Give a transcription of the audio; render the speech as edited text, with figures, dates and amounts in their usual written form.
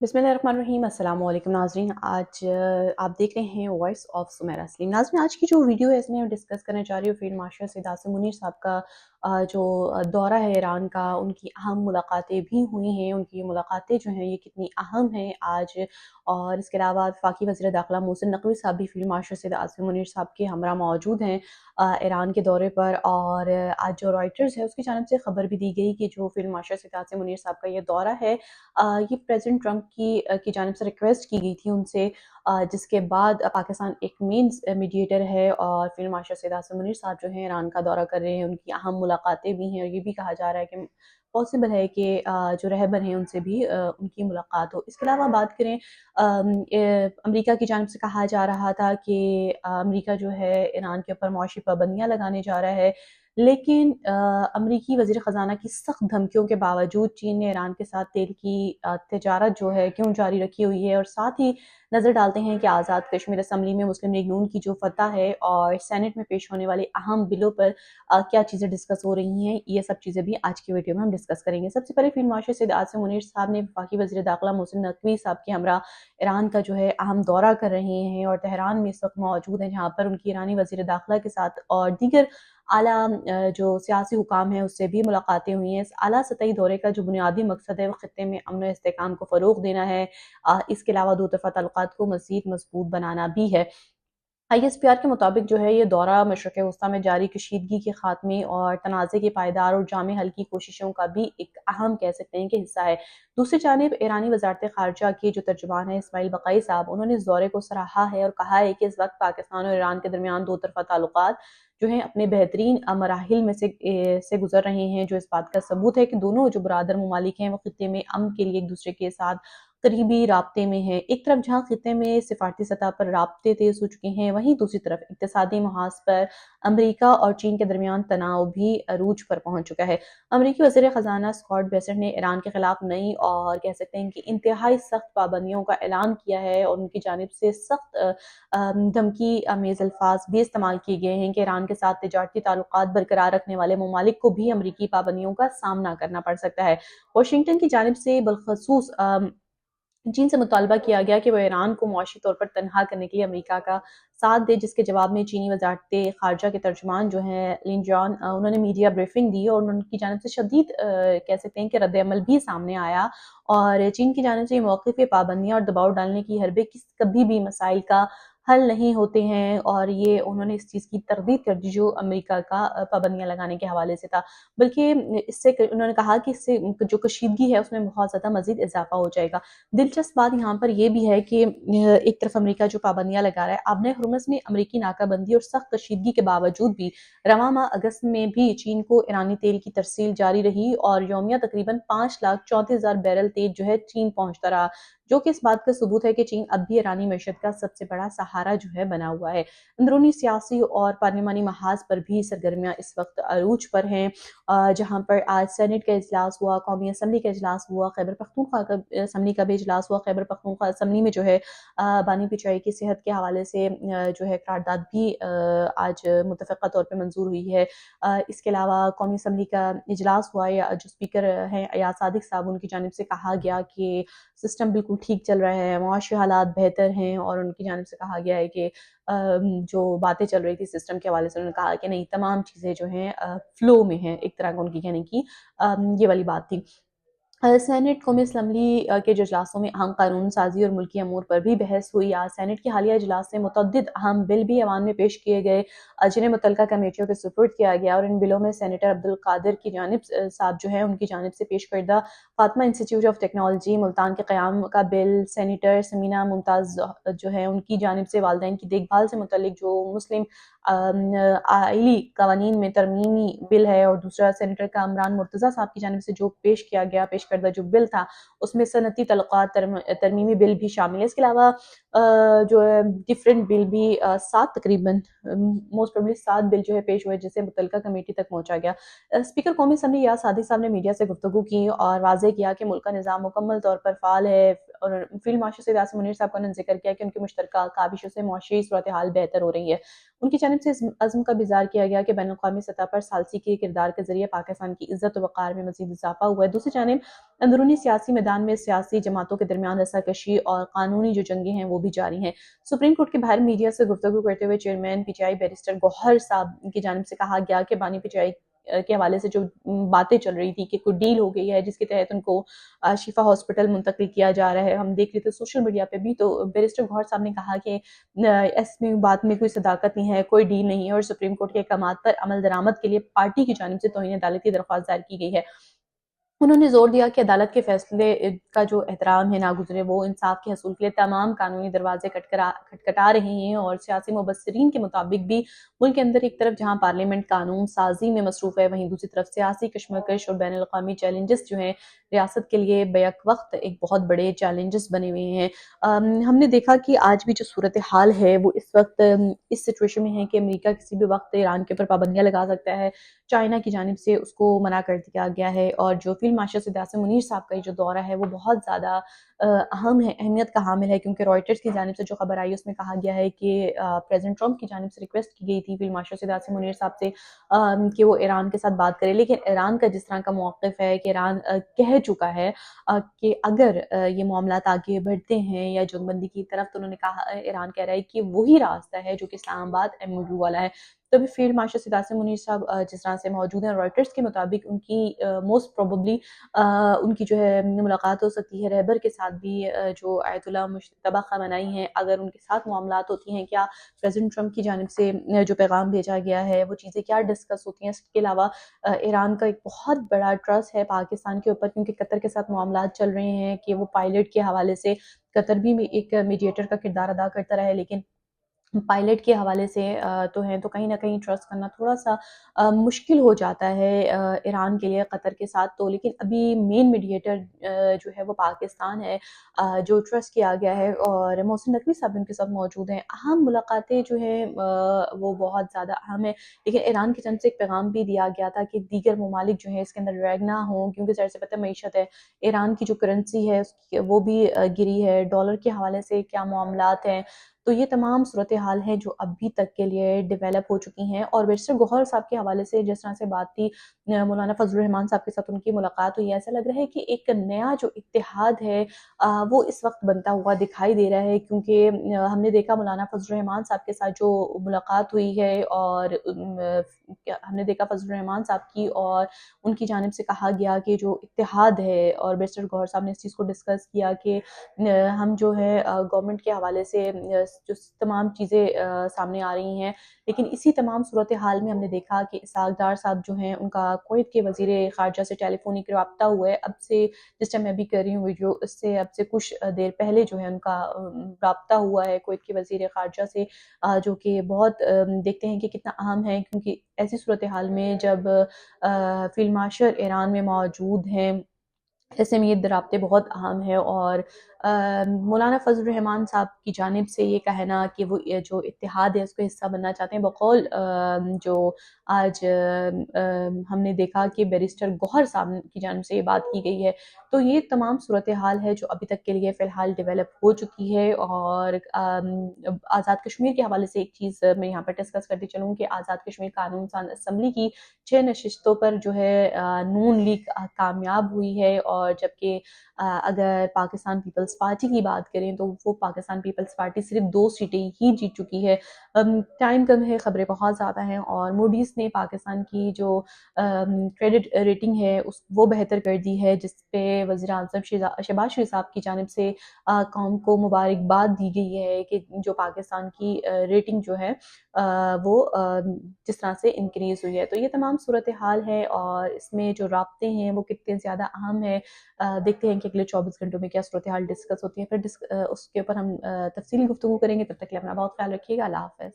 बिस्मिल्लाहिर्रहमानिर्रहीम। अस्सलाम वालेकुम नाज़रीन। आज आप देख रहे हैं वॉइस ऑफ सुमेरा सलीम। नाज़रीन, आज की जो वीडियो है इसमें मैं डिस्कस करना चाह रही हूँ फील्ड मार्शल सैयद आसिम मुनीर साहब का जो दौरा है ईरान का, उनकी अहम मुलाकातें भी हुई हैं। उनकी मुलाकातें जो हैं ये कितनी अहम हैं आज, और इसके अलावा वफाकी वज़ीर दाखिला मोहसिन नकवी साहब भी फील्ड मार्शल सैयद आसिम मुनीर साहब के हमरा मौजूद हैं ईरान के दौरे पर। और आज जो रॉयटर्स है उसकी जानिब से खबर भी दी गई कि जो फील्ड मार्शल सैयद आसिम मुनीर साहब का ये दौरा है, ये प्रेसिडेंट ट्रंप की जानिब से रिक्वेस्ट की गई थी उनसे, जिसके बाद पाकिस्तान एक मेन मीडिएटर है और फील्ड मार्शल सैयद आसिम मुनीर साहब जो हैं ईरान का दौरा कर रहे हैं। उनकी अहम मुलाकातें भी हैं और ये भी कहा जा रहा है कि पॉसिबल है कि जो रहबर हैं उनसे भी उनकी मुलाकात हो। इसके अलावा बात करें, अमेरिका की जानिब से कहा जा रहा था कि अमेरिका जो है ईरान के ऊपर मौशी पाबंदियाँ लगाने जा रहा है, लेकिन अमरीकी वज़ीर ख़ज़ाना की सख्त धमकियों के बावजूद चीन ने ईरान के साथ तेल की तिजारत जो है क्यों जारी रखी हुई है। और साथ ही नज़र डालते हैं कि आज़ाद कश्मीर असम्बली में मुस्लिम लीग नून की जो फ़तह है और सेनेट में पेश होने वाले अहम बिलों पर क्या चीज़ें डिस्कस हो रही हैं, ये सब चीज़ें भी आज की वीडियो में हम डिस्कस करेंगे। सबसे पहले फील्ड मार्शल सैयद आसिम मुनीर साहब ने वफाकी वज़ीर दाखिला मोहसिन नकवी साहब के हमरा ईरान का जो है अहम दौरा कर रहे हैं और तेहरान में इस वक्त मौजूद हैं, जहाँ पर उनकी ईरानी वज़ीर दाखिला के साथ और दीगर आला जो सियासी हुकाम है उससे भी मुलाकातें हुई हैं। इस आला सतही दौरे का जो बुनियादी मकसद है वो खित्ते में अमन व इस्तेहकाम को फ़रोग़ देना है। इसके अलावा दो तरफ़ा ताल्लुकात को मज़ीद मज़बूत बनाना भी है। ISPR के मुताबिक जो है ये दौरा मशरिक़ वस्ता में जारी कशीदगी के खात्मे और तनाज़े के पायदार और जामे हल की कोशिशों का भी एक अहम कह सकते हैं कि हिस्सा है। दूसरी जानिब ईरानी वज़ारत ख़ारजा के जो तर्जुमान है इस्माइल बक़ई साहब, उन्होंने इस दौरे को सराहा है और कहा है कि इस वक्त पाकिस्तान और ईरान के दरमियान दो तरफ़ा ताल्लुकात जो हैं अपने बेहतरीन मराहिल में से गुजर रहे हैं, जो इस बात का सबूत है कि दोनों जो बरादर ममालिक हैं वो खित्ते में अमन के लिए एक दूसरे के साथ करीबी राब्ते में हैं। एक तरफ जहाँ खित्ते में सिफारती सतह पर राब्ते तेज हो चुके हैं, वहीं दूसरी तरफ इक़्तिसादी महाज पर अमरीका और चीन के दरमियान तनाव भी अरूज पर पहुंच चुका है। अमरीकी वज़ीर ख़ज़ाना स्कॉट बेसेंट ने ईरान के खिलाफ नई और कह सकते हैं कि इंतहाई सख्त पाबंदियों का ऐलान किया है और उनकी जानिब से सख्त धमकी आमेज़ अल्फाज भी इस्तेमाल किए गए हैं कि ईरान के साथ तिजारती ताल्लुकात बरकरार रखने वाले ममालिक को भी अमरीकी पाबंदियों का सामना करना पड़ सकता है। वाशिंगटन की जानिब से बिलखसूस चीन से मुतालबा किया गया कि वह ईरान को मुआशी तौर पर तनहा करने के लिए अमेरिका का साथ दे, जिसके जवाब में चीनी वज़ारत ख़ारजा के तर्जुमान जो हैं लिन जॉन, उन्होंने मीडिया ब्रीफिंग दी और उनकी जानिब से शदीद कह सकते हैं कि रद्द-ए-अमल भी सामने आया। और चीन की जानिब से ये मौक़िफ़ पाबंदियाँ और दबाव डालने की हरबे कभी भी मसाइल का हल नहीं होते हैं, और ये उन्होंने इस चीज़ की तरदीद कर दी जो अमेरिका का पाबंदियाँ लगाने के हवाले से था। बल्कि इससे उन्होंने कहा कि इससे जो कशीदगी है उसमें बहुत ज़्यादा मज़ीद इज़ाफ़ा हो जाएगा। दिलचस्प बात यहाँ पर यह भी है कि एक तरफ अमेरिका जो पाबंदियाँ लगा रहा है, आबने हुर्मुज़ में अमेरिकी नाकाबंदी और सख्त कशीदगी के बावजूद भी रवां माह अगस्त में भी चीन को ईरानी तेल की तरसील जारी रही और यौमिया तकरीबन 5,34,000 बैरल तेल जो है चीन पहुंचता रहा, जो कि इस बात का सबूत है कि चीन अब भी ईरानी मईशत का सबसे बड़ा सहारा जो है बना हुआ है। अंदरूनी सियासी और पार्लिमानी महाज पर भी सरगर्मियाँ इस वक्त अरूज पर हैं, जहाँ पर आज सेनेट का इजलास हुआ, कौमी असम्बली का इजलास हुआ, खैबर पख्तूनख्वा का असम्बली का भी इजलास हुआ। खैबर पख्तूनख्वा असम्बली में जो है बानी पिचाई की सेहत के हवाले से जो है करारदाद भी आज मुतफ़क़ा तौर पे मंजूर हुई है। इसके अलावा कौमी असम्बली का इजलास हुआ, या जो स्पीकर हैं अयाज सादिक साहब, उनकी जानिब से कहा गया कि सिस्टम बिल्कुल ठीक चल रहा है, मुआशी हालात बेहतर हैं, और उनकी जानिब से कहा गया है कि जो बातें चल रही थी सिस्टम के हवाले से, उन्होंने कहा कि नहीं, तमाम चीज़ें जो हैं फ़्लो में हैं, एक तरह का उनकी कहने की ये वाली बात थी। सेनेट कौमी असम्बली के जो इजलासों में अहम कानून साजी और मुल्की अमूर पर भी बहस हुई। आज सेनेट के हालिया इजलास में मुतअद्दिद अहम बिल भी ऐवान में पेश किए गए, जिन्हें मुतल्लिका कमेटियों के सुपुर्द किया गया, और इन बिलों में सेनेटर अब्दुल कादिर की जानिब साहब जो है उनकी जानिब से पेश करदा Fatima institute of technology Multan के क़याम का बिल, सेनेटर समीना मुमताज़ जो है उनकी जानिब से वालिदैन की देखभाल से मुतल्लिक जो मुस्लिम आइली कवानीन में तरमीमी बिल है, और दूसरा सेनेटर कामरान मुर्तज़ा साहब की जानिब से जो पेश किया गया, पेश करदा जो बिल था उसमें सनती तल्लुकात तरमीमी बिल भी शामिल है। इसके अलावा जो है डिफरेंट बिल भी 7 तकरीबन मोस्ट प्रोबेबली 7 बिल जो है पेश हुए, जिसे मुतल्लिका कमेटी तक पहुंचा गया। स्पीकर कौमी असम्बली अयाज सादिक साहब ने मीडिया से गुफ्तगू की और वाज़ेह किया कि मुल्क का निज़ाम मुकम्मल तौर पर फ़ाल है اور फील्ड मार्शल सैयद आसिम मुनीर साहब का उन्होंने जिक्र किया कि उनकी मुश्तरका काविशों से मुआशी सूरत हाल बेहतर हो रही है। उनकी जानिब से इस अज़्म का भी इज़हार किया गया कि बैनुल-अक़वामी सतह पर सालसी के किरदार के ज़रिए पाकिस्तान की इज़्ज़त व वक़ार में मज़ीद इज़ाफ़ा हुआ है। दूसरी जानिब अंदरूनी सियासी मैदान में सियासी जमातों के दरमियान रस्साकशी और कानूनी जो जंगें हैं वो भी जारी हैं। सुप्रीम कोर्ट के बाहर मीडिया से गुफ्तगू करते हुए चेयरमैन पीटीआई बैरिस्टर गौहर साहब की जानिब से कहा गया कि बानी पीटीआई के हवाले से जो बातें चल रही थी कि कोई डील हो गई है जिसके तहत उनको शिफा हॉस्पिटल मुंतकिल किया जा रहा है, हम देख रहे थे सोशल मीडिया पे भी। तो बैरिस्टर गौहर साहब ने कहा कि इसमें बात में कोई सदाकत नहीं है, कोई डील नहीं है और सुप्रीम कोर्ट के अहकामात पर अमल दरामद के लिए पार्टी की जानिब से तौहीन अदालत की दरख्वास्त दायर की गई है। उन्होंने ज़ोर दिया कि अदालत के फैसले का जो एहतराम है नागुज़रे वो इंसाफ के हसूल के लिए तमाम कानूनी दरवाजे खटखटा रहे हैं और सियासी मुबस्सिरीन के मुताबिक भी मुल्क के अंदर एक तरफ जहाँ पार्लियामेंट कानून साजी में मसरूफ़ है, वहीं दूसरी तरफ सियासी कशमकश और बैनुल-अक़वामी चैलेंजेस जो हैं रियासत के लिए बैक वक्त एक बहुत बड़े चैलेंजेस बने हुए हैं। हमने देखा कि आज भी जो सूरत हाल है वो इस वक्त इस सिचुएशन में है कि अमेरिका किसी भी वक्त ईरान के ऊपर पाबंदियाँ लगा सकता है। चाइना की जानिब से उसको मना कर दिया गया है और जो फील्ड मार्शल सैयद आसिम मुनीर साहब का ये जो दौरा है वो बहुत ज़्यादा अहम है, अहमियत का हामिल है क्योंकि रॉयटर्स की जानिब से जो खबर आई उसमें कहा गया है कि प्रेज़िडेंट ट्रंप की जानिब से रिक्वेस्ट की गई थी फील्ड मार्शल सैयद आसिम मुनीर साहब से कि वो ईरान के साथ बात करें। लेकिन ईरान का जिस तरह का मौक़िफ़ है कि ईरान कह चुका है कि अगर ये मामलात आगे बढ़ते हैं या जंगबंदी की तरफ, तो उन्होंने कहा ईरान कह रहा है कि वही रास्ता है जो कि इस्लामाबाद एमओयू वाला है। तभी फील्ड मार्शल सैयद आसिम मुनीर साहब जिस तरह से मौजूद हैं, रॉयटर्स के मुताबिक उनकी मोस्ट प्रोबेबली उनकी जो है मुलाकात हो सकती है रहबर के साथ भी, जो आयतुल्लाह मुज्तबा ख़ामेनी हैं, अगर उनके साथ मामलात होती हैं, क्या प्रेज़िडेंट ट्रंप की जानिब से जो पैगाम भेजा गया है वो चीज़ें क्या डिस्कस होती हैं। इसके अलावा ईरान का एक बहुत बड़ा ट्रस्ट है पाकिस्तान के ऊपर क्योंकि कतर के साथ मामलात चल रहे हैं कि वो पायलट के हवाले से कतर भी एक मीडिएटर का किरदार अदा करता रहा है, लेकिन पायलट के हवाले से तो हैं, तो कहीं न कहीं ट्रस्ट करना थोड़ा-सा मुश्किल हो जाता है ईरान के लिए कतर के साथ तो। लेकिन अभी मेन मीडिएटर जो है वो पाकिस्तान है, जो ट्रस्ट किया गया है और मोहसिन नकवी साहब उनके साथ मौजूद हैं। अहम मुलाकातें जो हैं वो बहुत ज़्यादा अहम है, लेकिन ईरान की तरफ से एक पैगाम भी दिया गया था कि दीगर ममालिक जो हैं इसके अंदर ड्रैग ना हों क्योंकि ज़ाहिर सी बात है मईशत है। ईरान की जो करेंसी है उसकी वो भी गिरी है, डॉलर के हवाले से क्या मामलात हैं। तो ये तमाम सूरत हाल हैं जो अभी तक के लिए डेवलप हो चुकी हैं और बैरिस्टर गौहर साहब के हवाले से जिस तरह से बात थी, मौलाना फजलुर रहमान साहब के साथ उनकी मुलाकात हुई, ऐसा लग रहा है कि एक नया जो इत्तेहाद है वो इस वक्त बनता हुआ दिखाई दे रहा है क्योंकि हमने देखा मौलाना फजलुर रहमान साहब के साथ जो मुलाकात हुई है और हमने देखा फजलुर रहमान साहब की और उनकी जानिब से कहा गया कि जो इत्तेहाद है और बैरिस्टर गौहर साहब ने इस चीज़ को डिस्कस किया कि हम जो है गवर्नमेंट के हवाले से जो तमाम चीज़ें सामने आ रही हैं, लेकिन इसी तमाम सूरत हाल में हमने देखा कि इसहाक डार साहब जो हैं उनका कुवैत के वज़ीर ख़ारजा से टेलीफ़ोनिक रब्ता हुआ है। अब से जिस टाइम मैं अभी कर रही हूँ वीडियो, इससे अब से कुछ देर पहले जो है उनका रब्ता हुआ है कुवैत के वज़ीर ख़ारजा से, जो कि बहुत देखते हैं कि कितना अहम है क्योंकि ऐसी सूरत हाल में जब फ़ील्ड मार्शल ईरान में मौजूद हैं, ऐसे में ये राब्ते बहुत अहम है और मौलाना फजलुर रहमान साहब की जानिब से ये कहना कि वो ये जो इत्तेहाद है उसका हिस्सा बनना चाहते हैं, बकौल जो आज हमने देखा कि बैरिस्टर गौहर साहब की जानिब से ये बात की गई है। तो ये तमाम सूरत हाल है जो अभी तक के लिए फ़िलहाल डेवलप हो चुकी है और आज़ाद कश्मीर के हवाले से एक चीज़ मैं यहाँ पर डिस्कस करती चलूँ कि आज़ाद कश्मीर कानून साज़ असम्बली की 6 नशिस्तों पर जो है नून लीग कामयाब हुई है और जबकि अगर पाकिस्तान पीपल्स पार्टी की बात करें तो वो पाकिस्तान पीपल्स पार्टी सिर्फ 2 सीटें ही जीत चुकी है। टाइम कम है, खबरें बहुत ज़्यादा हैं और मूडीज़ ने पाकिस्तान की जो क्रेडिट रेटिंग है उस वो बेहतर कर दी है, जिस पे वज़ीर-ए-आज़म शहबाज शरीफ साहब की जानिब से कौम को मुबारकबाद दी गई है कि जो पाकिस्तान की रेटिंग जो है वो जिस तरह से इंक्रीज़ हुई है। तो ये तमाम सूरत हाल है और इसमें जो राब्ते हैं वो कितने ज़्यादा अहम है। देखते हैं कि अगले 24 घंटों में क्या सूरत हाल डिस्कस होती है, फिर उसके ऊपर हम तफसीली गुफ्तगू करेंगे। तब तक के लिए अपना बहुत ख्याल रखिएगा। अल्लाह हाफ़िज़।